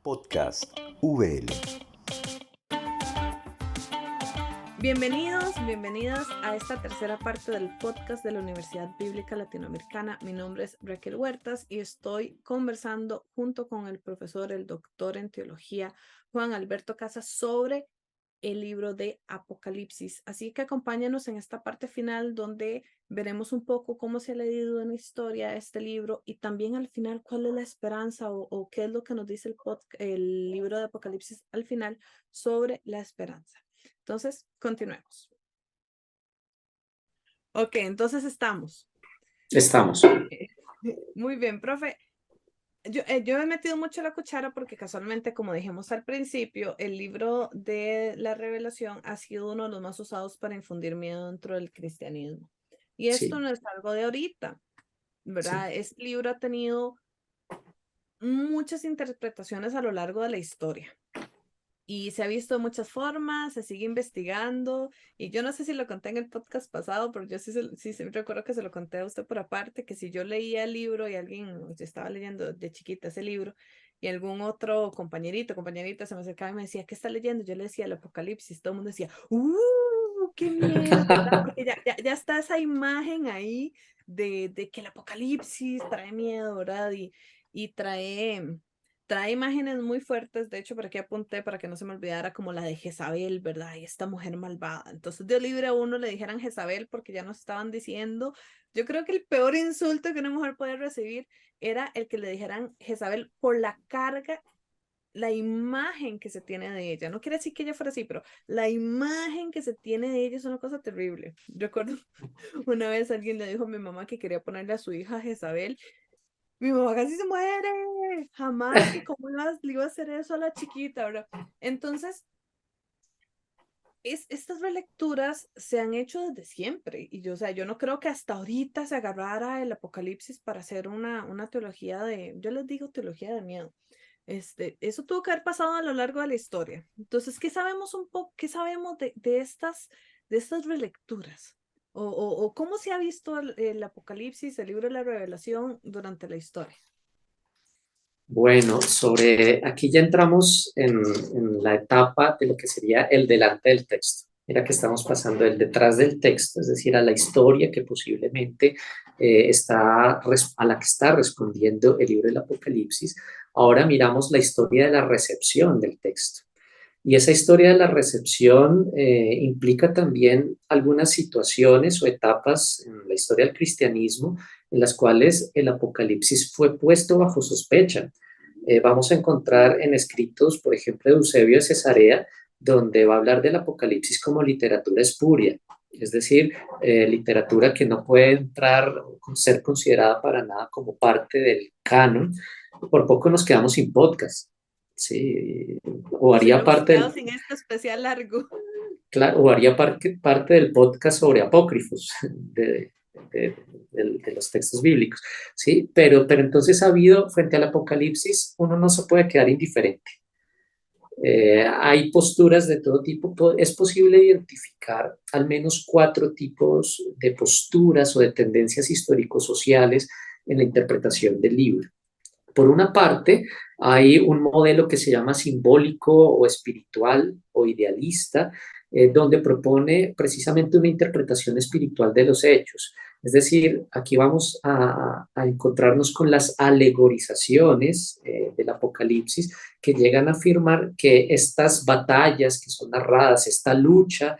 Podcast VL. Bienvenidas a esta tercera parte del podcast de la Universidad Bíblica Latinoamericana. Mi nombre es Raquel Huertas y estoy conversando junto con el profesor, el doctor en teología, Juan Alberto Casas, sobre el libro de Apocalipsis. Así que acompáñanos en esta parte final donde veremos un poco cómo se ha leído en la historia este libro y también al final cuál es la esperanza o qué es lo que nos dice el libro de Apocalipsis al final sobre la esperanza. Entonces, continuemos. Ok, entonces estamos. Estamos. Muy bien, profe. Yo he metido mucho la cuchara porque casualmente, como dijimos al principio, el libro de la Revelación ha sido uno de los más usados para infundir miedo dentro del cristianismo. Y esto Sí, no es algo de ahorita, ¿verdad? sí. Este libro ha tenido muchas interpretaciones a lo largo de la historia. Y se ha visto de muchas formas, se sigue investigando, y yo no sé si lo conté en el podcast pasado, pero yo sí recuerdo que se lo conté a usted por aparte, que si yo leía el libro y yo estaba leyendo de chiquita ese libro, y algún otro compañerita se me acercaba y me decía, ¿qué está leyendo? Yo le decía el Apocalipsis, todo el mundo decía, qué miedo, ¿verdad? Porque ya está esa imagen ahí de que el Apocalipsis trae miedo, ¿verdad? Y trae imágenes muy fuertes, de hecho, por aquí apunté para que no se me olvidara, como la de Jezabel, ¿verdad? Y esta mujer malvada. Entonces, Dios libre a uno le dijeran Jezabel porque ya nos estaban diciendo, yo creo que el peor insulto que una mujer puede recibir era el que le dijeran Jezabel por la carga, la imagen que se tiene de ella. No quiere decir que ella fuera así, pero la imagen que se tiene de ella es una cosa terrible. Recuerdo una vez alguien le dijo a mi mamá que quería ponerle a su hija Jezabel. Mi mamá casi se muere, jamás, que cómo le iba a hacer eso a la chiquita, ¿verdad? Entonces, estas relecturas se han hecho desde siempre, y yo, o sea, yo no creo que hasta ahorita se agarrara el Apocalipsis para hacer una teología yo les digo teología de miedo. Eso tuvo que haber pasado a lo largo de la historia. Entonces, ¿qué sabemos qué sabemos de estas relecturas? O cómo se ha visto el Apocalipsis, el libro de la Revelación durante la historia. Bueno, aquí ya entramos en la etapa de lo que sería el delante del texto. Mira que estamos pasando del detrás del texto, es decir, a la historia que posiblemente a la que está respondiendo el libro del Apocalipsis. Ahora miramos la historia de la recepción del texto. Y esa historia de la recepción implica también algunas situaciones o etapas en la historia del cristianismo en las cuales el Apocalipsis fue puesto bajo sospecha. Vamos a encontrar en escritos, por ejemplo, de Eusebio de Cesarea, donde va a hablar del Apocalipsis como literatura espuria, es decir, literatura que no puede ser considerada para nada como parte del canon. Por poco nos quedamos sin podcast. Sí, o Nos haría hubiéramos parte quedado del, sin este especial largo. claro, o haría parte del podcast sobre apócrifos de los textos bíblicos, ¿sí? Pero entonces ha habido, frente al Apocalipsis, uno no se puede quedar indiferente. Hay posturas de todo tipo. Es posible identificar al menos 4 tipos de posturas o de tendencias histórico-sociales en la interpretación del libro. Por una parte, hay un modelo que se llama simbólico o espiritual o idealista, donde propone precisamente una interpretación espiritual de los hechos. Es decir, aquí vamos a encontrarnos con las alegorizaciones del Apocalipsis que llegan a afirmar que estas batallas que son narradas, esta lucha,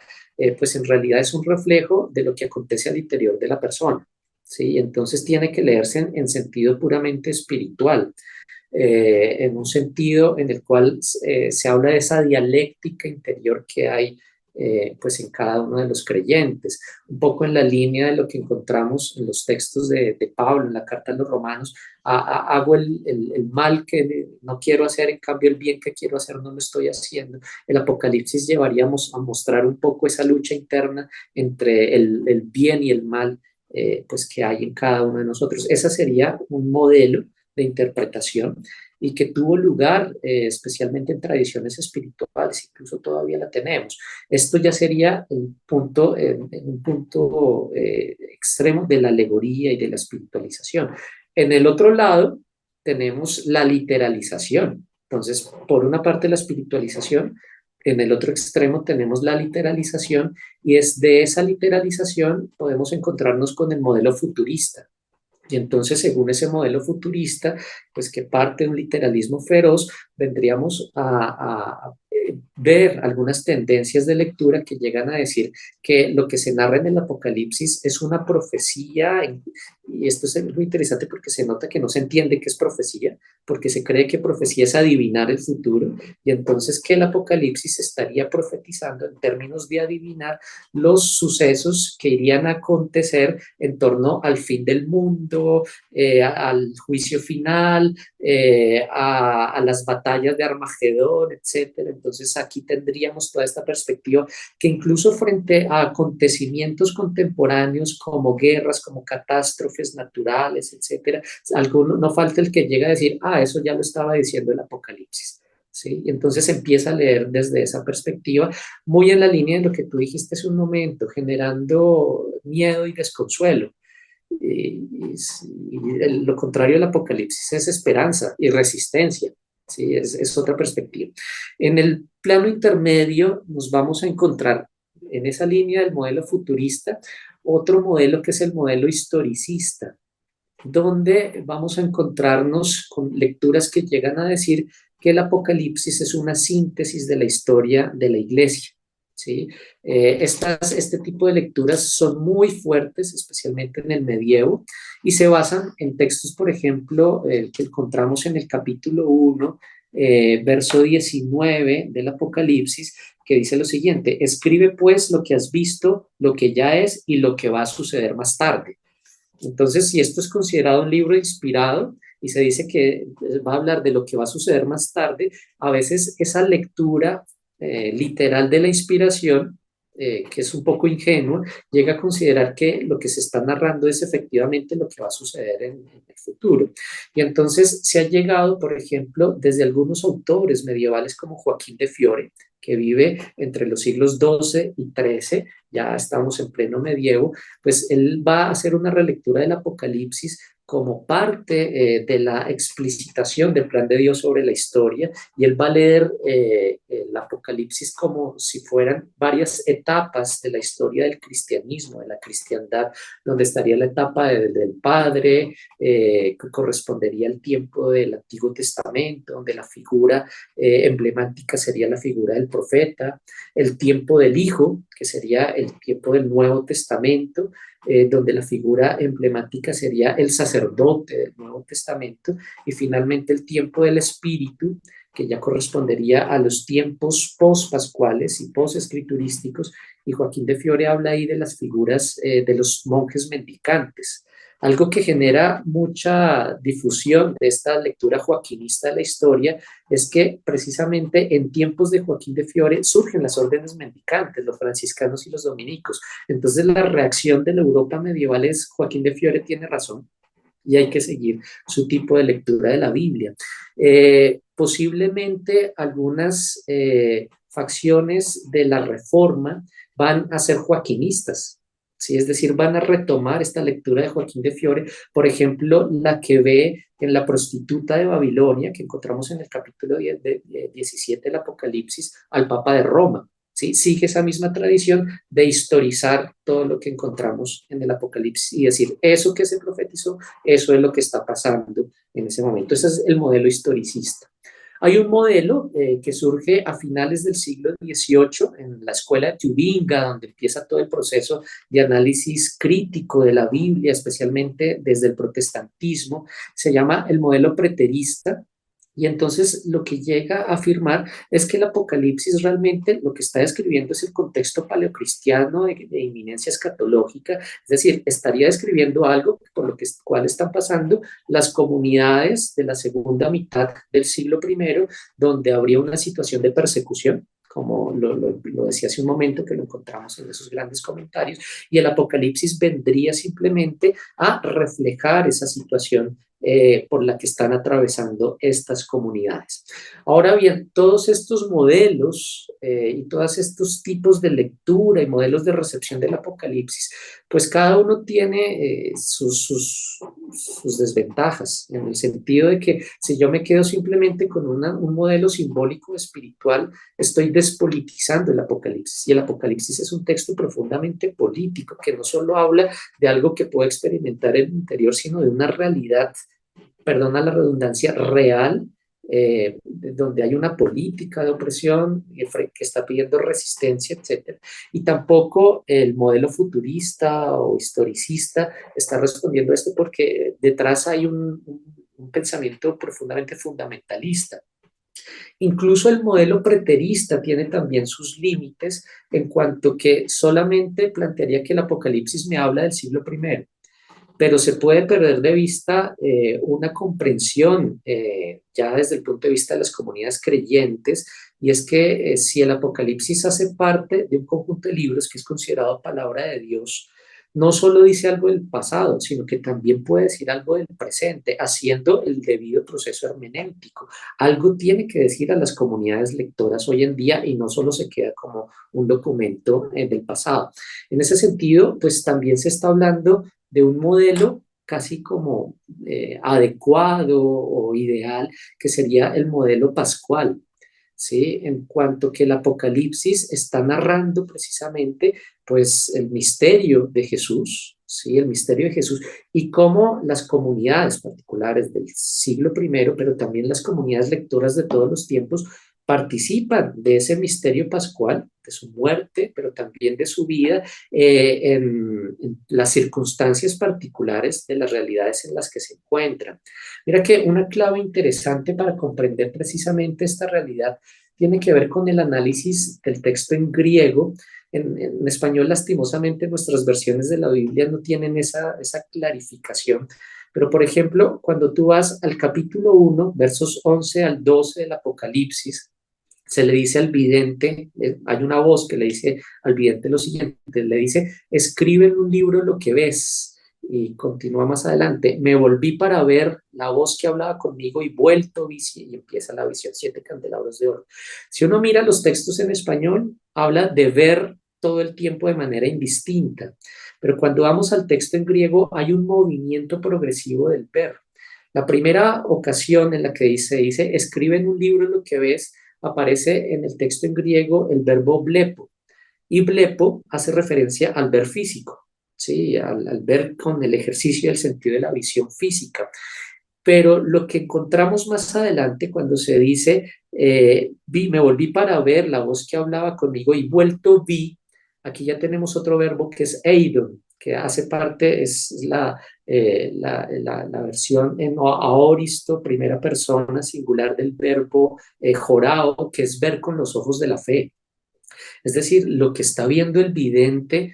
pues en realidad es un reflejo de lo que acontece al interior de la persona. ¿Sí? Entonces tiene que leerse en sentido puramente espiritual, en un sentido en el cual se habla de esa dialéctica interior que hay pues en cada uno de los creyentes, un poco en la línea de lo que encontramos en los textos de Pablo, en la carta a los romanos. Hago el mal que no quiero hacer, en cambio el bien que quiero hacer no lo estoy haciendo. El Apocalipsis llevaríamos a mostrar un poco esa lucha interna entre el bien y el mal, pues que hay en cada uno de nosotros. Ese sería un modelo de interpretación y que tuvo lugar especialmente en tradiciones espirituales, incluso todavía la tenemos. Esto ya sería un punto extremo de la alegoría y de la espiritualización. En el otro lado, tenemos la literalización. Entonces, por una parte la espiritualización, en el otro extremo tenemos la literalización y es de esa literalización podemos encontrarnos con el modelo futurista. Y entonces, según ese modelo futurista, pues que parte de un literalismo feroz, vendríamos a ver algunas tendencias de lectura que llegan a decir que lo que se narra en el Apocalipsis es una profecía, y esto es muy interesante porque se nota que no se entiende qué es profecía, porque se cree que profecía es adivinar el futuro, y entonces que el Apocalipsis estaría profetizando en términos de adivinar los sucesos que irían a acontecer en torno al fin del mundo, al juicio final, a las batallas de Armagedón, etcétera. Entonces aquí tendríamos toda esta perspectiva que incluso frente a acontecimientos contemporáneos como guerras, como catástrofes naturales, etcétera, alguno, no falta el que llega a decir, eso ya lo estaba diciendo el Apocalipsis. ¿Sí? Y entonces empieza a leer desde esa perspectiva, muy en la línea de lo que tú dijiste hace un momento, generando miedo y desconsuelo. Lo contrario del Apocalipsis es esperanza y resistencia. ¿Sí? Es otra perspectiva. En el plano intermedio nos vamos a encontrar en esa línea del modelo futurista otro modelo que es el modelo historicista, donde vamos a encontrarnos con lecturas que llegan a decir que el Apocalipsis es una síntesis de la historia de la Iglesia. ¿Sí? Este tipo de lecturas son muy fuertes, especialmente en el medievo, y se basan en textos, por ejemplo, que encontramos en el capítulo 1, verso 19 del Apocalipsis, que dice lo siguiente: escribe pues lo que has visto, lo que ya es y lo que va a suceder más tarde. Entonces, si esto es considerado un libro inspirado y se dice que va a hablar de lo que va a suceder más tarde, a veces esa lectura literal de la inspiración, que es un poco ingenua, llega a considerar que lo que se está narrando es efectivamente lo que va a suceder en el futuro. Y entonces se ha llegado, por ejemplo, desde algunos autores medievales como Joaquín de Fiore, que vive entre los siglos XII y XIII, ya estamos en pleno medievo, pues él va a hacer una relectura del Apocalipsis como parte de la explicitación del plan de Dios sobre la historia, y él va a leer el Apocalipsis como si fueran varias etapas de la historia del cristianismo, de la cristiandad, donde estaría la etapa del Padre, que correspondería al tiempo del Antiguo Testamento, donde la figura emblemática sería la figura del profeta, el tiempo del Hijo, que sería el tiempo del Nuevo Testamento, donde la figura emblemática sería el sacerdote del Nuevo Testamento, y finalmente el tiempo del Espíritu, que ya correspondería a los tiempos post-pascuales y post-escriturísticos, y Joaquín de Fiore habla ahí de las figuras de los monjes mendicantes. Algo que genera mucha difusión de esta lectura joaquinista de la historia es que precisamente en tiempos de Joaquín de Fiore surgen las órdenes mendicantes, los franciscanos y los dominicos. Entonces la reacción de la Europa medieval es: Joaquín de Fiore tiene razón y hay que seguir su tipo de lectura de la Biblia. Posiblemente algunas facciones de la Reforma van a ser joaquinistas. ¿Sí? Es decir, van a retomar esta lectura de Joaquín de Fiore, por ejemplo, la que ve en la prostituta de Babilonia, que encontramos en el capítulo 17 del Apocalipsis, al Papa de Roma. ¿Sí? Sigue esa misma tradición de historizar todo lo que encontramos en el Apocalipsis y decir, eso que se profetizó, eso es lo que está pasando en ese momento. Ese es el modelo historicista. Hay un modelo que surge a finales del siglo XVIII en la escuela de Tubinga, donde empieza todo el proceso de análisis crítico de la Biblia, especialmente desde el protestantismo. Se llama el modelo preterista. Y entonces lo que llega a afirmar es que el Apocalipsis realmente lo que está describiendo es el contexto paleocristiano de inminencia escatológica, es decir, estaría describiendo algo por lo cual están pasando las comunidades de la segunda mitad del siglo I, donde habría una situación de persecución, como lo decía hace un momento, que lo encontramos en esos grandes comentarios, y el Apocalipsis vendría simplemente a reflejar esa situación por la que están atravesando estas comunidades. Ahora bien, todos estos modelos y todos estos tipos de lectura y modelos de recepción del Apocalipsis, pues cada uno tiene sus desventajas, en el sentido de que si yo me quedo simplemente con un modelo simbólico espiritual, estoy despolitizando el Apocalipsis. Y el Apocalipsis es un texto profundamente político, que no solo habla de algo que puedo experimentar en el interior, sino de una realidad, perdona la redundancia, real, donde hay una política de opresión que está pidiendo resistencia, etcétera. Y tampoco el modelo futurista o historicista está respondiendo a esto, porque detrás hay un pensamiento profundamente fundamentalista. Incluso el modelo preterista tiene también sus límites, en cuanto que solamente plantearía que el Apocalipsis me habla del siglo primero, pero se puede perder de vista una comprensión ya desde el punto de vista de las comunidades creyentes, y es que si el Apocalipsis hace parte de un conjunto de libros que es considerado palabra de Dios, no solo dice algo del pasado, sino que también puede decir algo del presente, haciendo el debido proceso hermenéutico. Algo tiene que decir a las comunidades lectoras hoy en día, y no solo se queda como un documento del pasado. En ese sentido, pues también se está hablando de un modelo casi como adecuado o ideal, que sería el modelo pascual, ¿sí? En cuanto que el Apocalipsis está narrando precisamente pues el misterio de Jesús, ¿sí? El misterio de Jesús, y cómo las comunidades particulares del siglo primero, pero también las comunidades lectoras de todos los tiempos, participan de ese misterio pascual, de su muerte, pero también de su vida, en las circunstancias particulares de las realidades en las que se encuentran. Mira que una clave interesante para comprender precisamente esta realidad tiene que ver con el análisis del texto en griego. En español, lastimosamente, nuestras versiones de la Biblia no tienen esa clarificación. Pero, por ejemplo, cuando tú vas al capítulo 1, versos 11 al 12 del Apocalipsis, se le dice al vidente, hay una voz que le dice al vidente lo siguiente, le dice, escribe en un libro lo que ves. Y continúa más adelante, me volví para ver la voz que hablaba conmigo y vuelto vi, y empieza la visión, 7 candelabros de oro. Si uno mira los textos en español, habla de ver todo el tiempo de manera indistinta, pero cuando vamos al texto en griego hay un movimiento progresivo del ver. La primera ocasión en la que dice, escribe en un libro lo que ves, aparece en el texto en griego el verbo blepo, y blepo hace referencia al ver físico, ¿sí? Al ver con el ejercicio del sentido de la visión física. Pero lo que encontramos más adelante cuando se dice, me volví para ver la voz que hablaba conmigo y vuelto vi, aquí ya tenemos otro verbo que es eidon, que hace parte, es la versión en aoristo, primera persona singular del verbo jorao, que es ver con los ojos de la fe. Es decir, lo que está viendo el vidente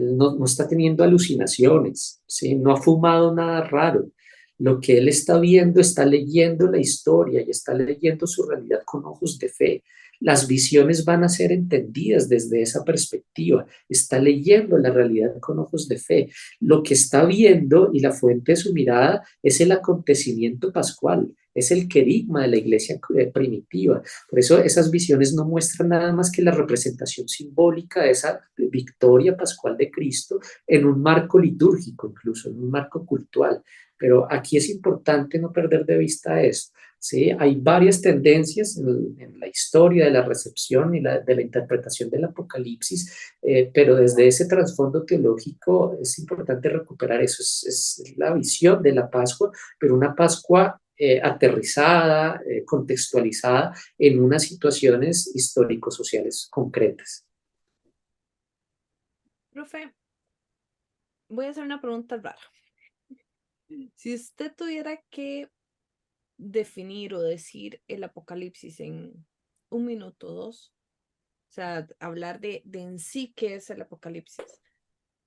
no está teniendo alucinaciones, ¿sí? No ha fumado nada raro. Lo que él está viendo, está leyendo la historia y está leyendo su realidad con ojos de fe. Las visiones van a ser entendidas desde esa perspectiva. Está leyendo la realidad con ojos de fe. Lo que está viendo y la fuente de su mirada es el acontecimiento pascual, es el querigma de la iglesia primitiva. Por eso esas visiones no muestran nada más que la representación simbólica de esa victoria pascual de Cristo en un marco litúrgico, incluso en un marco cultural. Pero aquí es importante no perder de vista esto. ¿Sí? Hay varias tendencias en la historia de la recepción y de la interpretación del Apocalipsis, pero desde ese trasfondo teológico es importante recuperar eso. Es la visión de la Pascua, pero una Pascua aterrizada, contextualizada en unas situaciones histórico-sociales concretas. Profe, voy a hacer una pregunta rara. Si usted tuviera que definir o decir el apocalipsis en un minuto, dos, o sea, hablar de en sí qué es el apocalipsis,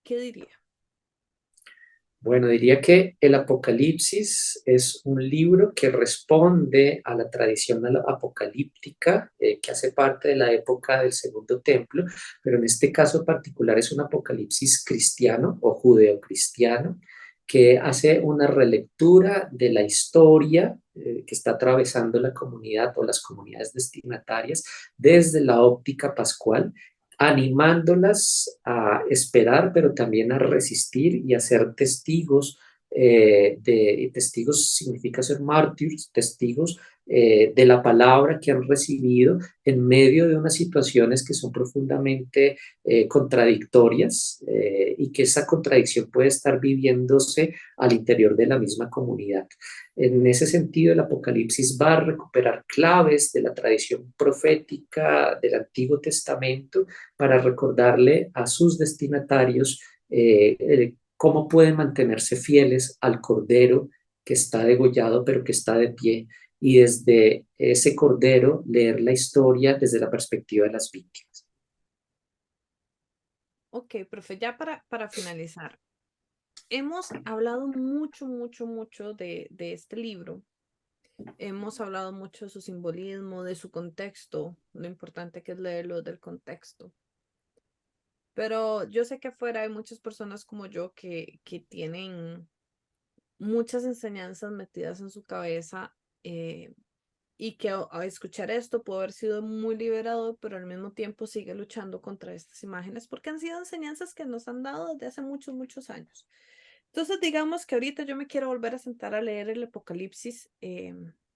¿qué diría? Bueno, diría que el Apocalipsis es un libro que responde a la tradición apocalíptica que hace parte de la época del Segundo Templo, pero en este caso particular es un Apocalipsis cristiano o judeocristiano, que hace una relectura de la historia que está atravesando la comunidad o las comunidades destinatarias desde la óptica pascual, animándolas a esperar, pero también a resistir y a ser testigos. Testigos significa ser mártires, testigos de la palabra que han recibido en medio de unas situaciones que son profundamente contradictorias, y que esa contradicción puede estar viviéndose al interior de la misma comunidad. En ese sentido, el Apocalipsis va a recuperar claves de la tradición profética del Antiguo Testamento para recordarle a sus destinatarios cómo pueden mantenerse fieles al Cordero que está degollado pero que está de pie, y desde ese Cordero leer la historia desde la perspectiva de las víctimas. Ok, profe, ya para finalizar, hemos hablado mucho, mucho, mucho de este libro. Hemos hablado mucho de su simbolismo, de su contexto, lo importante que es leerlo del contexto. Pero yo sé que afuera hay muchas personas como yo que tienen muchas enseñanzas metidas en su cabeza, y que a escuchar esto puede haber sido muy liberador, pero al mismo tiempo sigue luchando contra estas imágenes porque han sido enseñanzas que nos han dado desde hace muchos, muchos años. Entonces, digamos que ahorita yo me quiero volver a sentar a leer el Apocalipsis,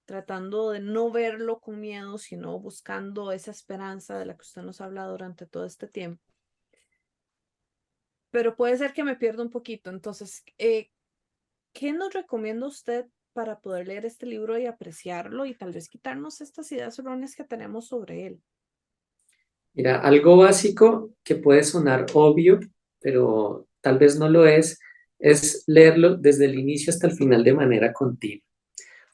tratando de no verlo con miedo, sino buscando esa esperanza de la que usted nos habla durante todo este tiempo. Pero puede ser que me pierda un poquito. Entonces, ¿qué nos recomienda usted para poder leer este libro y apreciarlo y tal vez quitarnos estas ideas erróneas que tenemos sobre él? Mira, algo básico que puede sonar obvio, pero tal vez no lo es leerlo desde el inicio hasta el final de manera continua.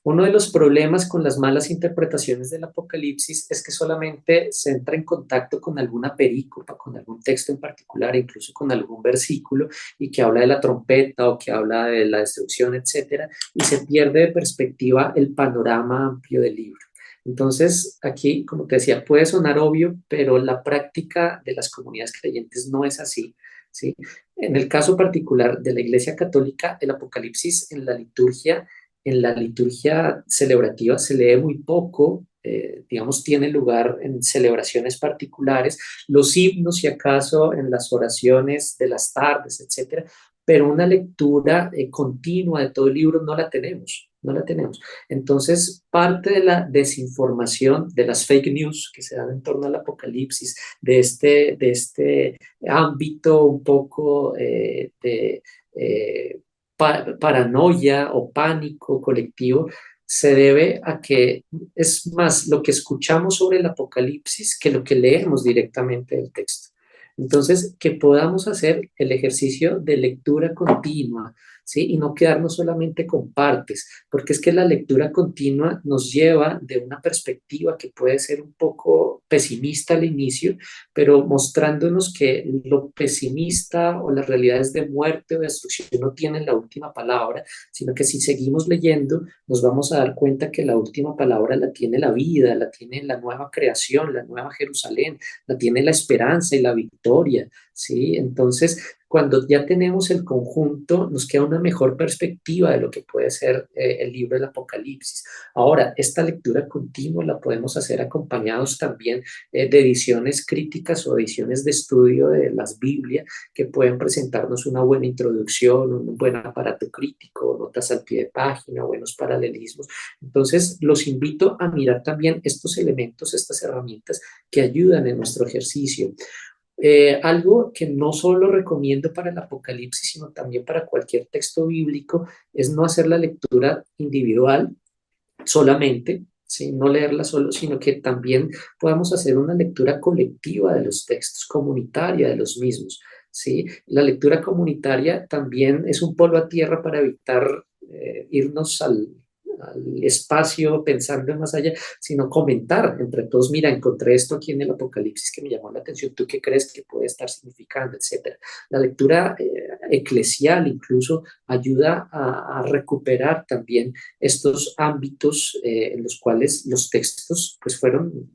Uno de los problemas con las malas interpretaciones del Apocalipsis es que solamente se entra en contacto con alguna perícopa, con algún texto en particular, incluso con algún versículo, y que habla de la trompeta o que habla de la destrucción, etcétera, y se pierde de perspectiva el panorama amplio del libro. Entonces, aquí, como te decía, puede sonar obvio, pero la práctica de las comunidades creyentes no es así, ¿sí? En el caso particular de la Iglesia Católica, el Apocalipsis en la liturgia celebrativa se lee muy poco, digamos, tiene lugar en celebraciones particulares, los himnos, si acaso, en las oraciones de las tardes, etcétera, pero una lectura continua de todo el libro no la tenemos, no la tenemos. Entonces, parte de la desinformación, de las fake news que se dan en torno al Apocalipsis, de este ámbito un poco paranoia o pánico colectivo, se debe a que es más lo que escuchamos sobre el Apocalipsis que lo que leemos directamente del texto. Entonces, que podamos hacer el ejercicio de lectura continua, ¿sí? Y no quedarnos solamente con partes, porque es que la lectura continua nos lleva de una perspectiva que puede ser un poco pesimista al inicio, pero mostrándonos que lo pesimista o las realidades de muerte o destrucción no tienen la última palabra, sino que si seguimos leyendo nos vamos a dar cuenta que la última palabra la tiene la vida, la tiene la nueva creación, la nueva Jerusalén, la tiene la esperanza y la victoria, ¿sí? Entonces, cuando ya tenemos el conjunto, nos queda una mejor perspectiva de lo que puede ser el libro del Apocalipsis. Ahora, esta lectura continua la podemos hacer acompañados también de ediciones críticas o ediciones de estudio de las Biblias que pueden presentarnos una buena introducción, un buen aparato crítico, notas al pie de página, buenos paralelismos. Entonces, los invito a mirar también estos elementos, estas herramientas que ayudan en nuestro ejercicio. Algo que no solo recomiendo para el Apocalipsis, sino también para cualquier texto bíblico, es no hacer la lectura individual solamente, ¿sí? No leerla solo, sino que también podamos hacer una lectura colectiva de los textos, comunitaria de los mismos, ¿sí? La lectura comunitaria también es un polo a tierra para evitar irnos al espacio pensando en más allá, sino comentar entre todos, mira, encontré esto aquí en el Apocalipsis que me llamó la atención, ¿tú qué crees que puede estar significando, etcétera? La lectura eclesial incluso ayuda a recuperar también estos ámbitos en los cuales los textos pues fueron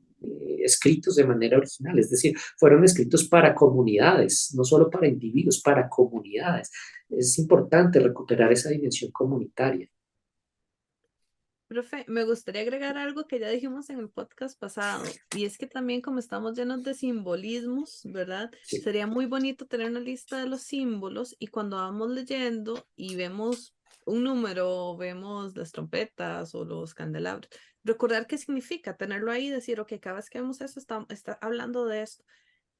escritos de manera original, es decir, fueron escritos para comunidades, no solo para individuos, para comunidades. Es importante recuperar esa dimensión comunitaria. Profe, me gustaría agregar algo que ya dijimos en el podcast pasado, y es que también como estamos llenos de simbolismos, ¿verdad? Sí, Sería muy bonito tener una lista de los símbolos y cuando vamos leyendo y vemos un número, vemos las trompetas o los candelabros, recordar qué significa, tenerlo ahí y decir, ok, cada vez que vemos eso está hablando de esto.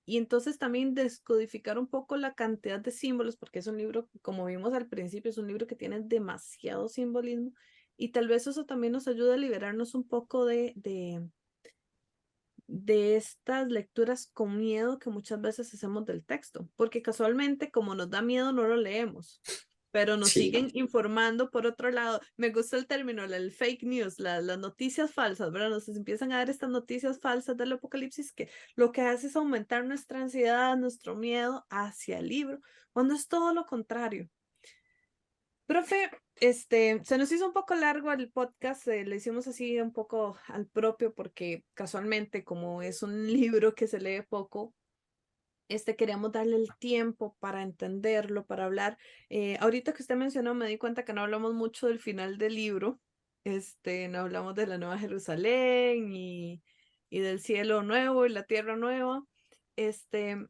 Y entonces también descodificar un poco la cantidad de símbolos, porque es un libro, como vimos al principio, es un libro que tiene demasiado simbolismo y tal vez eso también nos ayuda a liberarnos un poco de estas lecturas con miedo que muchas veces hacemos del texto, porque casualmente como nos da miedo no lo leemos, pero nos sí. siguen informando por otro lado. Me gusta el término, el fake news, las noticias falsas, ¿verdad? Nos empiezan a dar estas noticias falsas del apocalipsis que lo que hace es aumentar nuestra ansiedad, nuestro miedo hacia el libro, cuando es todo lo contrario. Profe, se nos hizo un poco largo el podcast, le hicimos así un poco al propio porque casualmente como es un libro que se lee poco, queríamos darle el tiempo para entenderlo, para hablar. Ahorita que usted mencionó, me di cuenta que no hablamos mucho del final del libro, no hablamos de la Nueva Jerusalén y del cielo nuevo y la tierra nueva, este,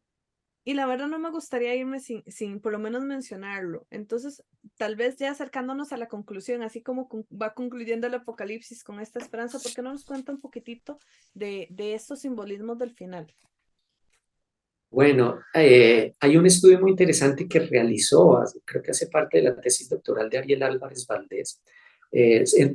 y la verdad no me gustaría irme sin por lo menos mencionarlo. Entonces, tal vez ya acercándonos a la conclusión, así como va concluyendo el Apocalipsis con esta esperanza, ¿por qué no nos cuenta un poquitito de estos simbolismos del final? Bueno, hay un estudio muy interesante que realizó, creo que hace parte de la tesis doctoral de Ariel Álvarez Valdés,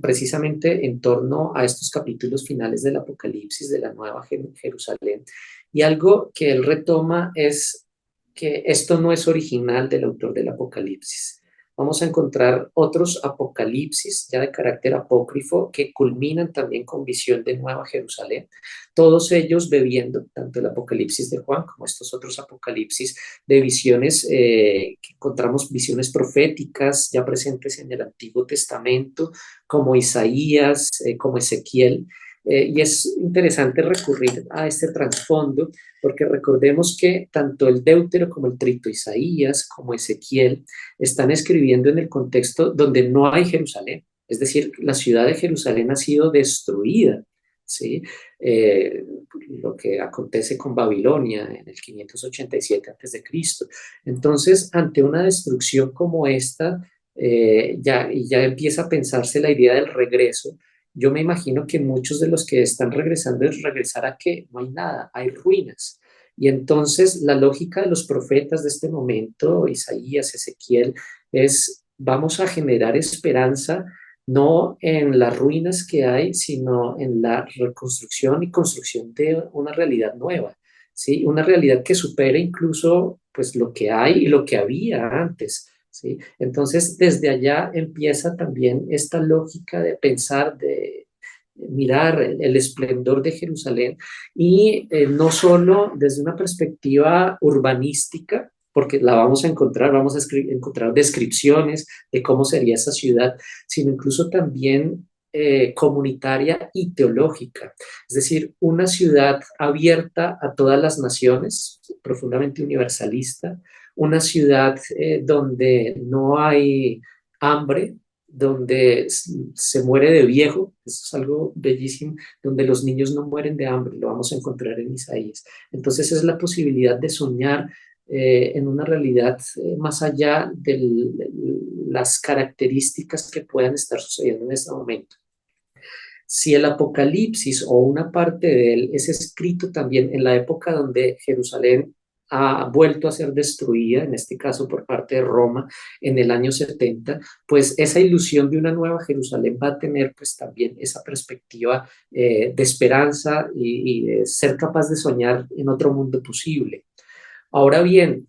precisamente en torno a estos capítulos finales del Apocalipsis de la Nueva Jerusalén. Y algo que él retoma es que esto no es original del autor del Apocalipsis. Vamos a encontrar otros apocalipsis ya de carácter apócrifo que culminan también con visión de Nueva Jerusalén, todos ellos bebiendo, tanto el Apocalipsis de Juan como estos otros apocalipsis de visiones, que encontramos visiones proféticas ya presentes en el Antiguo Testamento, como Isaías, como Ezequiel. Y es interesante recurrir a este trasfondo porque recordemos que tanto el Deutero como el Trito, Isaías como Ezequiel, están escribiendo en el contexto donde no hay Jerusalén. Es decir, la ciudad de Jerusalén ha sido destruida, ¿sí? Eh, lo que acontece con Babilonia en el 587 a.C. Entonces, ante una destrucción como esta, ya empieza a pensarse la idea del regreso. Yo me imagino que muchos de los que están regresando es regresar a que no hay nada, hay ruinas. Y entonces la lógica de los profetas de este momento, Isaías, Ezequiel, es vamos a generar esperanza no en las ruinas que hay, sino en la reconstrucción y construcción de una realidad nueva, ¿sí? Una realidad que supere incluso pues lo que hay y lo que había antes, ¿sí? Entonces, desde allá empieza también esta lógica de pensar, de mirar el esplendor de Jerusalén y no solo desde una perspectiva urbanística, porque la vamos a encontrar, vamos a encontrar descripciones de cómo sería esa ciudad, sino incluso también comunitaria y teológica. Es decir, una ciudad abierta a todas las naciones, profundamente universalista, una ciudad donde no hay hambre, donde se muere de viejo, eso es algo bellísimo, donde los niños no mueren de hambre, lo vamos a encontrar en Isaías. Entonces es la posibilidad de soñar en una realidad más allá de las características que puedan estar sucediendo en este momento. Si el Apocalipsis o una parte de él es escrito también en la época donde Jerusalén ha vuelto a ser destruida, en este caso por parte de Roma, en el año 70, pues esa ilusión de una nueva Jerusalén va a tener pues también esa perspectiva de esperanza y de ser capaz de soñar en otro mundo posible. Ahora bien,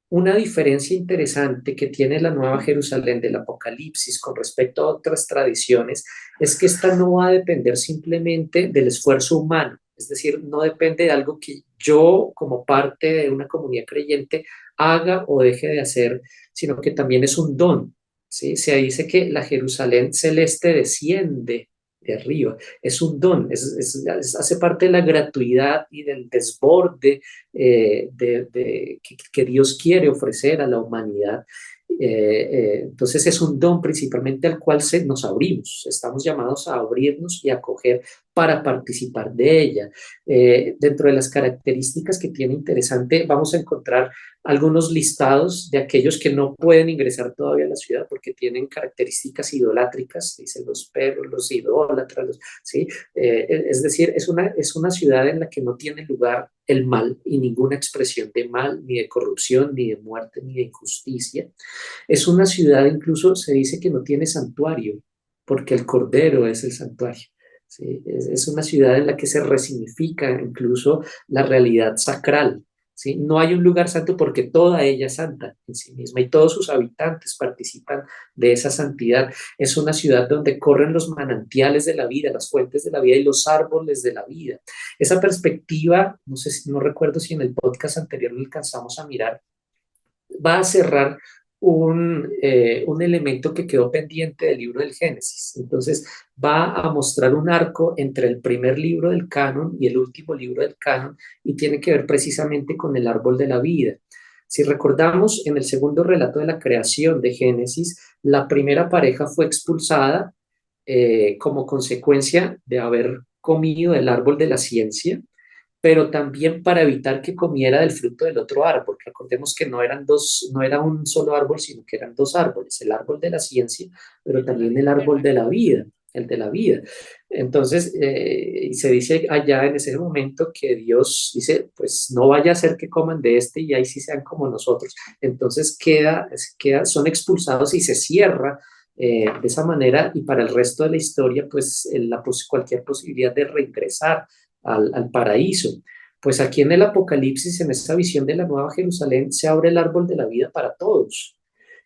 una diferencia interesante que tiene la Nueva Jerusalén del Apocalipsis con respecto a otras tradiciones es que esta no va a depender simplemente del esfuerzo humano, es decir, no depende de algo que yo como parte de una comunidad creyente haga o deje de hacer, sino que también es un don, ¿sí? Se dice que la Jerusalén celeste desciende de arriba. Es un don, hace parte de la gratuidad y del desborde que Dios quiere ofrecer a la humanidad. Entonces es un don principalmente al cual nos abrimos, estamos llamados a abrirnos y acoger para participar de ella. Dentro de las características que tiene interesante, vamos a encontrar algunos listados de aquellos que no pueden ingresar todavía a la ciudad porque tienen características idolátricas, dicen los perros, los idólatras, ¿sí? Es decir, es una ciudad en la que no tiene lugar el mal y ninguna expresión de mal, ni de corrupción, ni de muerte, ni de injusticia. Es una ciudad, incluso se dice que no tiene santuario, porque el Cordero es el santuario. ¿Sí? Es una ciudad en la que se resignifica incluso la realidad sacral. ¿Sí? No hay un lugar santo porque toda ella es santa en sí misma y todos sus habitantes participan de esa santidad. Es una ciudad donde corren los manantiales de la vida, las fuentes de la vida y los árboles de la vida. Esa perspectiva, no sé si, no recuerdo si en el podcast anterior lo alcanzamos a mirar, va a cerrar un elemento que quedó pendiente del libro del Génesis. Entonces va a mostrar un arco entre el primer libro del canon y el último libro del canon y tiene que ver precisamente con el árbol de la vida. Si recordamos, en el segundo relato de la creación de Génesis, la primera pareja fue expulsada como consecuencia de haber comido el árbol de la ciencia, pero también para evitar que comiera del fruto del otro árbol. Recordemos que no era un solo árbol, sino que eran dos árboles, el árbol de la ciencia, Y pero el de la también vida el árbol eterna. de la vida, el de la vida. Entonces, y se dice allá en ese momento que Dios dice, pues no vaya a ser que coman de este y ahí sí sean como nosotros. Entonces son expulsados y se cierra de esa manera y para el resto de la historia, pues cualquier posibilidad de reingresar al paraíso. Pues aquí en el Apocalipsis, en esta visión de la Nueva Jerusalén, se abre el árbol de la vida para todos.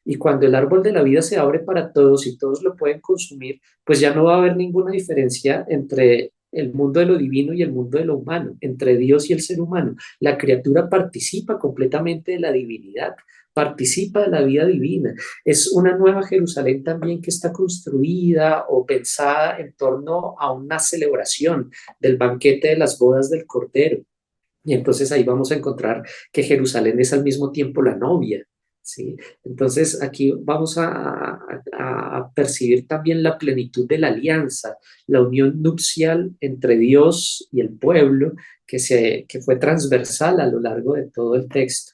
Y cuando el árbol de la vida se abre para todos y todos lo pueden consumir, pues ya no va a haber ninguna diferencia entre el mundo de lo divino y el mundo de lo humano, entre Dios y el ser humano. La criatura participa completamente de la divinidad, participa de la vida divina. Es una nueva Jerusalén también que está construida o pensada en torno a una celebración del banquete de las bodas del Cordero. Y entonces ahí vamos a encontrar que Jerusalén es al mismo tiempo la novia. ¿Sí? Entonces aquí vamos a percibir también la plenitud de la alianza, la unión nupcial entre Dios y el pueblo que fue transversal a lo largo de todo el texto.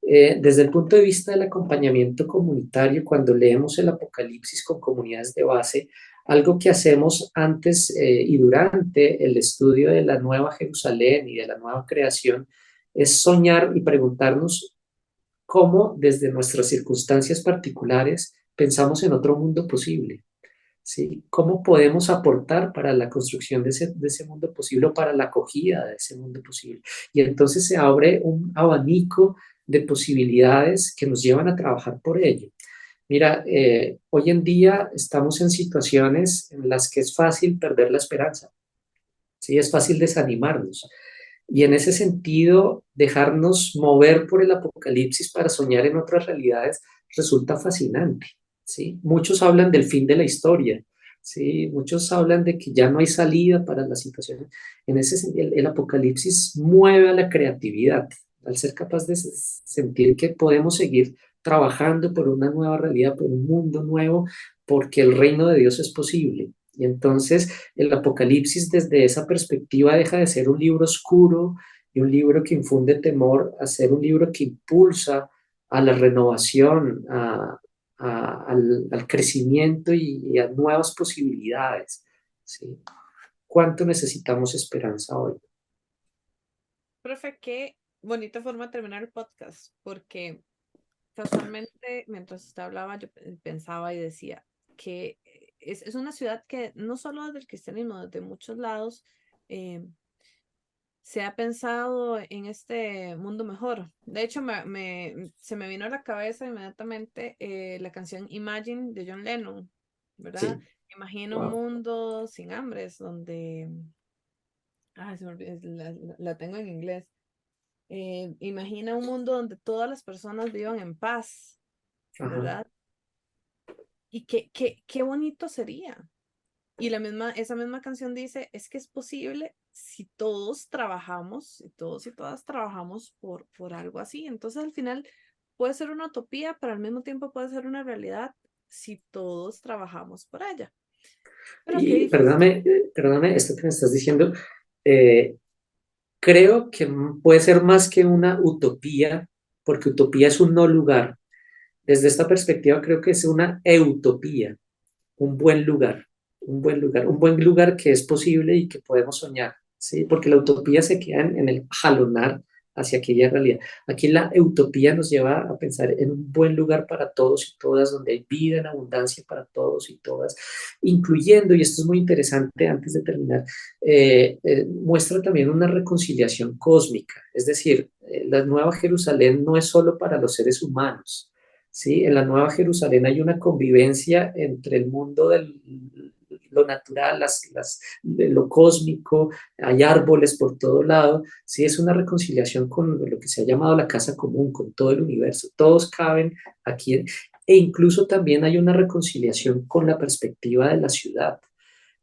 Desde el punto de vista del acompañamiento comunitario, cuando leemos el Apocalipsis con comunidades de base, algo que hacemos antes y durante el estudio de la Nueva Jerusalén y de la nueva creación es soñar y preguntarnos cómo desde nuestras circunstancias particulares pensamos en otro mundo posible. ¿Sí? ¿Cómo podemos aportar para la construcción de ese mundo posible o para la acogida de ese mundo posible? Y entonces se abre un abanico de posibilidades que nos llevan a trabajar por ello. Mira, hoy en día estamos en situaciones en las que es fácil perder la esperanza, ¿sí? Es fácil desanimarnos. Y en ese sentido, dejarnos mover por el apocalipsis para soñar en otras realidades resulta fascinante, ¿sí? Muchos hablan del fin de la historia, ¿sí? Muchos hablan de que ya no hay salida para la situación. En ese sentido, el apocalipsis mueve a la creatividad, al ser capaz de sentir que podemos seguir trabajando por una nueva realidad, por un mundo nuevo, porque el reino de Dios es posible. Y entonces el Apocalipsis desde esa perspectiva deja de ser un libro oscuro y un libro que infunde temor a ser un libro que impulsa a la renovación, al crecimiento y a nuevas posibilidades. ¿Sí? ¿Cuánto necesitamos esperanza hoy? Profe, qué bonita forma de terminar el podcast, porque casualmente mientras usted hablaba yo pensaba y decía que es una ciudad que no solo desde el cristianismo, desde muchos lados eh, se ha pensado en este mundo mejor. De hecho, se me vino a la cabeza inmediatamente la canción Imagine de John Lennon, ¿verdad? Sí, Imagina un wow. mundo sin hambres, donde, se me olvidó, la tengo en inglés. Imagina un mundo donde todas las personas vivan en paz, Ajá. ¿verdad? Y qué bonito sería. Y esa misma canción dice, es que es posible si todos trabajamos, si todos y todas trabajamos por algo así. Entonces al final puede ser una utopía, pero al mismo tiempo puede ser una realidad si todos trabajamos por ella. Pero qué Y difícil. perdóname, esto que me estás diciendo, eh, creo que puede ser más que una utopía, porque utopía es un no lugar. Desde esta perspectiva creo que es una eutopía, un buen lugar, un buen lugar que es posible y que podemos soñar, ¿sí? Porque la utopía se queda en el jalonar hacia aquella realidad. Aquí la utopía nos lleva a pensar en un buen lugar para todos y todas, donde hay vida en abundancia para todos y todas, incluyendo, y esto es muy interesante antes de terminar, muestra también una reconciliación cósmica, es decir, la Nueva Jerusalén no es solo para los seres humanos. ¿Sí? En la Nueva Jerusalén hay una convivencia entre el mundo de lo natural, de lo cósmico, hay árboles por todo lado, ¿sí? Es una reconciliación con lo que se ha llamado la casa común, con todo el universo, todos caben aquí, e incluso también hay una reconciliación con la perspectiva de la ciudad.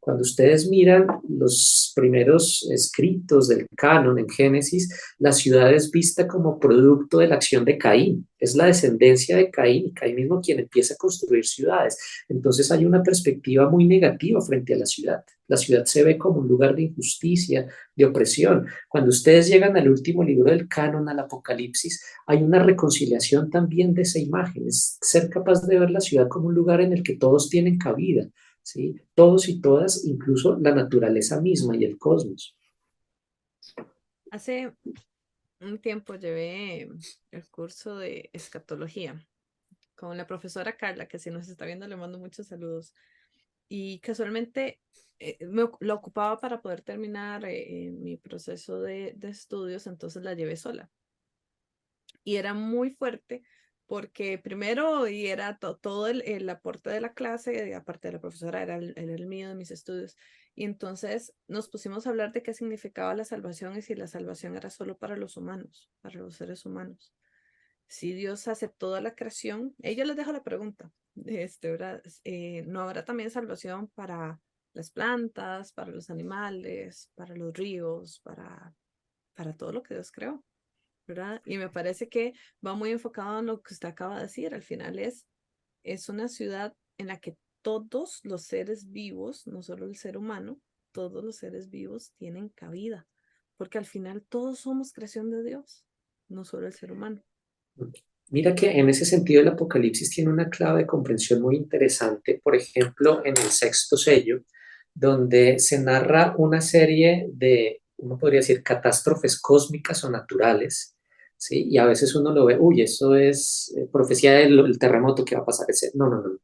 Cuando ustedes miran los primeros escritos del canon en Génesis, la ciudad es vista como producto de la acción de Caín. Es la descendencia de Caín y Caín mismo quien empieza a construir ciudades. Entonces hay una perspectiva muy negativa frente a la ciudad. La ciudad se ve como un lugar de injusticia, de opresión. Cuando ustedes llegan al último libro del canon, al Apocalipsis, hay una reconciliación también de esa imagen. Es ser capaz de ver la ciudad como un lugar en el que todos tienen cabida. ¿Sí? Todos y todas, incluso la naturaleza misma y el cosmos. Hace un tiempo llevé el curso de escatología con la profesora Carla, que si nos está viendo le mando muchos saludos. Y casualmente lo ocupaba para poder terminar mi proceso de estudios, entonces la llevé sola. Y era muy fuerte porque primero, y era todo el aporte de la clase, y aparte de la profesora, era el mío de mis estudios. Y entonces nos pusimos a hablar de qué significaba la salvación y si la salvación era solo para los humanos, para los seres humanos. Si Dios hace toda la creación, yo les dejo la pregunta, ¿verdad? ¿No habrá también salvación para las plantas, para los animales, para los ríos, para todo lo que Dios creó? ¿Verdad? Y me parece que va muy enfocado en lo que usted acaba de decir. Al final es una ciudad en la que todos los seres vivos, no solo el ser humano, todos los seres vivos tienen cabida, porque al final todos somos creación de Dios, no solo el ser humano. Mira que en ese sentido el Apocalipsis tiene una clave de comprensión muy interesante, por ejemplo, en el sexto sello, donde se narra una serie de, uno podría decir, catástrofes cósmicas o naturales, ¿sí? Y a veces uno lo ve, uy, eso es profecía del terremoto que va a pasar ese. No, no, no.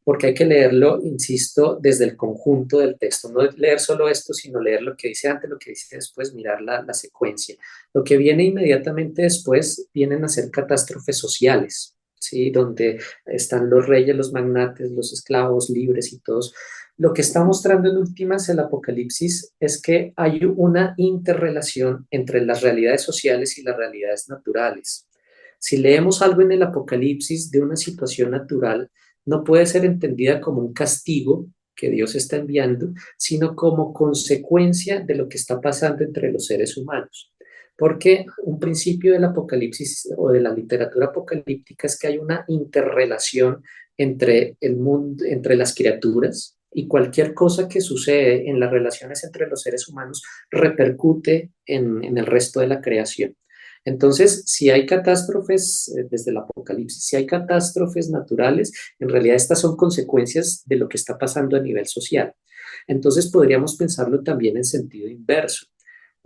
Porque hay que leerlo, insisto, desde el conjunto del texto, no leer solo esto, sino leer lo que dice antes, lo que dice después, mirar la secuencia. Lo que viene inmediatamente después vienen a ser catástrofes sociales, ¿sí? Donde están los reyes, los magnates, los esclavos libres y todos. Lo que está mostrando en últimas el Apocalipsis es que hay una interrelación entre las realidades sociales y las realidades naturales. Si leemos algo en el Apocalipsis de una situación natural, no puede ser entendida como un castigo que Dios está enviando, sino como consecuencia de lo que está pasando entre los seres humanos. Porque un principio del Apocalipsis o de la literatura apocalíptica es que hay una interrelación entre el mundo, entre las criaturas, y cualquier cosa que sucede en las relaciones entre los seres humanos repercute en el resto de la creación. Entonces, si hay catástrofes desde el Apocalipsis, si hay catástrofes naturales, en realidad estas son consecuencias de lo que está pasando a nivel social. Entonces, podríamos pensarlo también en sentido inverso.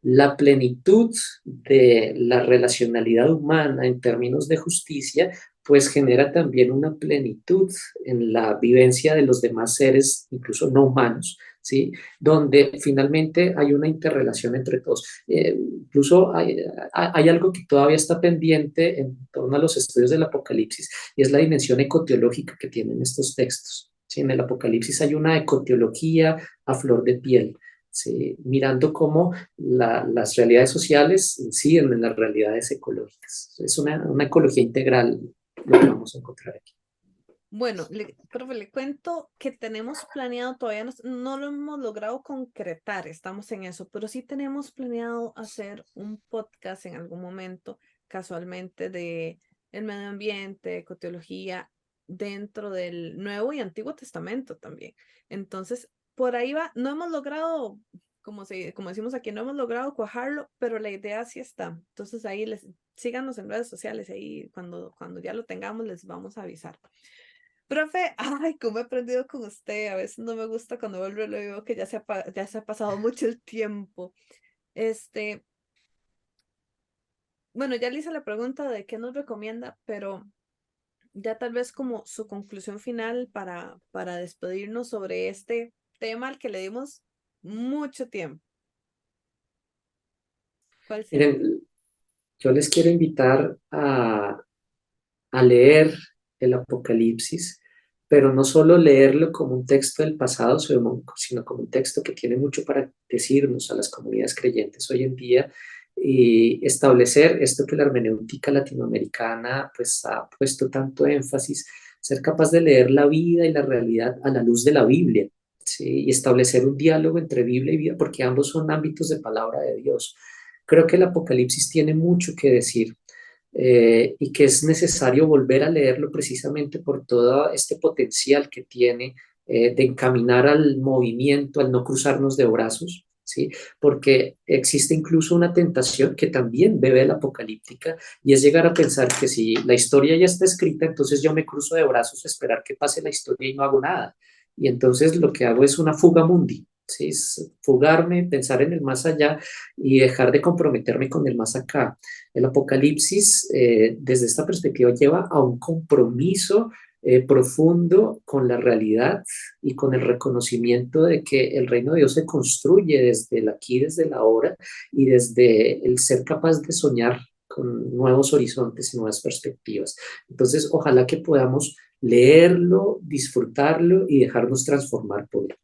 La plenitud de la relacionalidad humana en términos de justicia, pues genera también una plenitud en la vivencia de los demás seres, incluso no humanos, ¿sí? Donde finalmente hay una interrelación entre todos. Incluso hay algo que todavía está pendiente en torno a los estudios del Apocalipsis y es la dimensión ecoteológica que tienen estos textos. ¿Sí? En el Apocalipsis hay una ecoteología a flor de piel. ¿Sí? Mirando cómo las realidades sociales inciden en las realidades ecológicas. Es una ecología integral lo que vamos a encontrar aquí. Bueno, profe, le cuento que tenemos planeado, todavía no lo hemos logrado concretar, estamos en eso, pero sí tenemos planeado hacer un podcast en algún momento, casualmente, de el medio ambiente, ecoteología, dentro del Nuevo y Antiguo Testamento también. Entonces, por ahí va, no hemos logrado, como decimos aquí, no hemos logrado cuajarlo, pero la idea sí está. Entonces ahí síganos en redes sociales, ahí cuando ya lo tengamos les vamos a avisar. Profe, ay, cómo he aprendido con usted. A veces no me gusta cuando vuelvo y lo digo que ya se ha pasado mucho el tiempo. Este, bueno, ya le hice la pregunta de qué nos recomienda, pero ya tal vez como su conclusión final para despedirnos sobre este tema al que le dimos mucho tiempo. ¿Cuál sería? Miren, yo les quiero invitar a leer el Apocalipsis, pero no solo leerlo como un texto del pasado, sino como un texto que tiene mucho para decirnos a las comunidades creyentes hoy en día y establecer esto que la hermenéutica latinoamericana pues ha puesto tanto énfasis, ser capaz de leer la vida y la realidad a la luz de la Biblia. ¿Sí? Y establecer un diálogo entre Biblia y vida, porque ambos son ámbitos de palabra de Dios. Creo que el Apocalipsis tiene mucho que decir y que es necesario volver a leerlo precisamente por todo este potencial que tiene de encaminar al movimiento, al no cruzarnos de brazos, ¿sí? Porque existe incluso una tentación que también bebe la apocalíptica y es llegar a pensar que si la historia ya está escrita, entonces yo me cruzo de brazos a esperar que pase la historia y no hago nada. Y entonces lo que hago es una fuga mundi. ¿Sí? Es fugarme, pensar en el más allá y dejar de comprometerme con el más acá. El Apocalipsis, desde esta perspectiva, lleva a un compromiso profundo con la realidad y con el reconocimiento de que el reino de Dios se construye desde el aquí, desde la ahora y desde el ser capaz de soñar con nuevos horizontes y nuevas perspectivas. Entonces, ojalá que podamos leerlo, disfrutarlo y dejarnos transformar por él.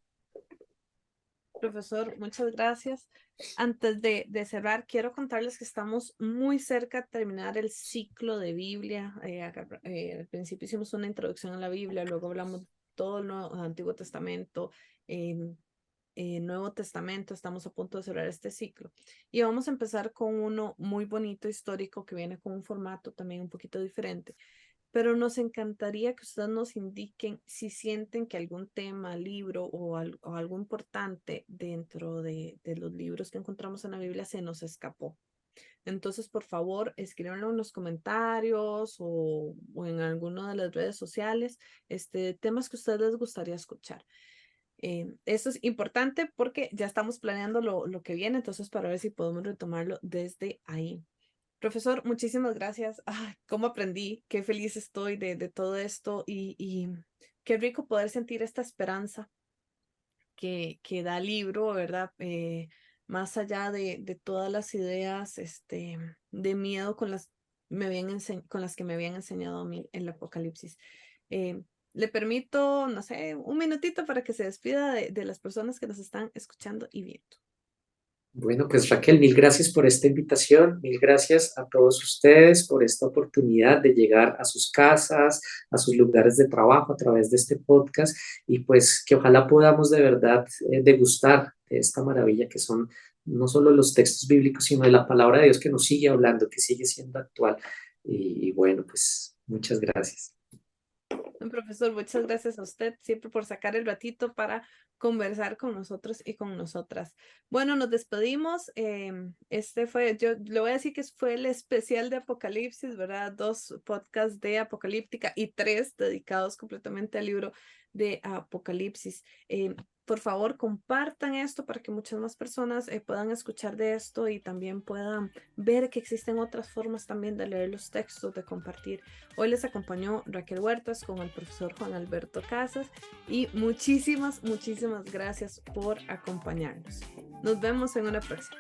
Profesor, muchas gracias. Antes de cerrar, quiero contarles que estamos muy cerca de terminar el ciclo de Biblia. Al principio hicimos una introducción a la Biblia, luego hablamos todo el Antiguo Testamento, Nuevo Testamento. Estamos a punto de cerrar este ciclo. Y vamos a empezar con uno muy bonito, histórico, que viene con un formato también un poquito diferente, pero nos encantaría que ustedes nos indiquen si sienten que algún tema, libro o algo importante dentro de los libros que encontramos en la Biblia se nos escapó. Entonces, por favor, escríbanlo en los comentarios o en alguna de las redes sociales, temas que a ustedes les gustaría escuchar. Esto es importante porque ya estamos planeando lo que viene, entonces para ver si podemos retomarlo desde ahí. Profesor, muchísimas gracias. Ay, cómo aprendí, qué feliz estoy de todo esto y qué rico poder sentir esta esperanza que da el libro, ¿verdad? Más allá de todas las ideas de miedo con las que me habían enseñado a mí el Apocalipsis. Eh, Le permito, no sé, un minutito para que se despida de las personas que nos están escuchando y viendo. Bueno, pues Raquel, mil gracias por esta invitación, mil gracias a todos ustedes por esta oportunidad de llegar a sus casas, a sus lugares de trabajo a través de este podcast y pues que ojalá podamos de verdad degustar de esta maravilla que son no solo los textos bíblicos, sino de la palabra de Dios que nos sigue hablando, que sigue siendo actual. Y bueno, pues muchas gracias. Profesor, muchas gracias a usted siempre por sacar el ratito para conversar con nosotros y con nosotras. Bueno, nos despedimos. Yo le voy a decir que fue el especial de Apocalipsis, ¿verdad? 2 podcasts de Apocalíptica y 3 dedicados completamente al libro de Apocalipsis. Por favor, compartan esto para que muchas más personas puedan escuchar de esto y también puedan ver que existen otras formas también de leer los textos, de compartir. Hoy les acompañó Raquel Huertas con el profesor Juan Alberto Casas y muchísimas gracias por acompañarnos. Nos vemos en una próxima.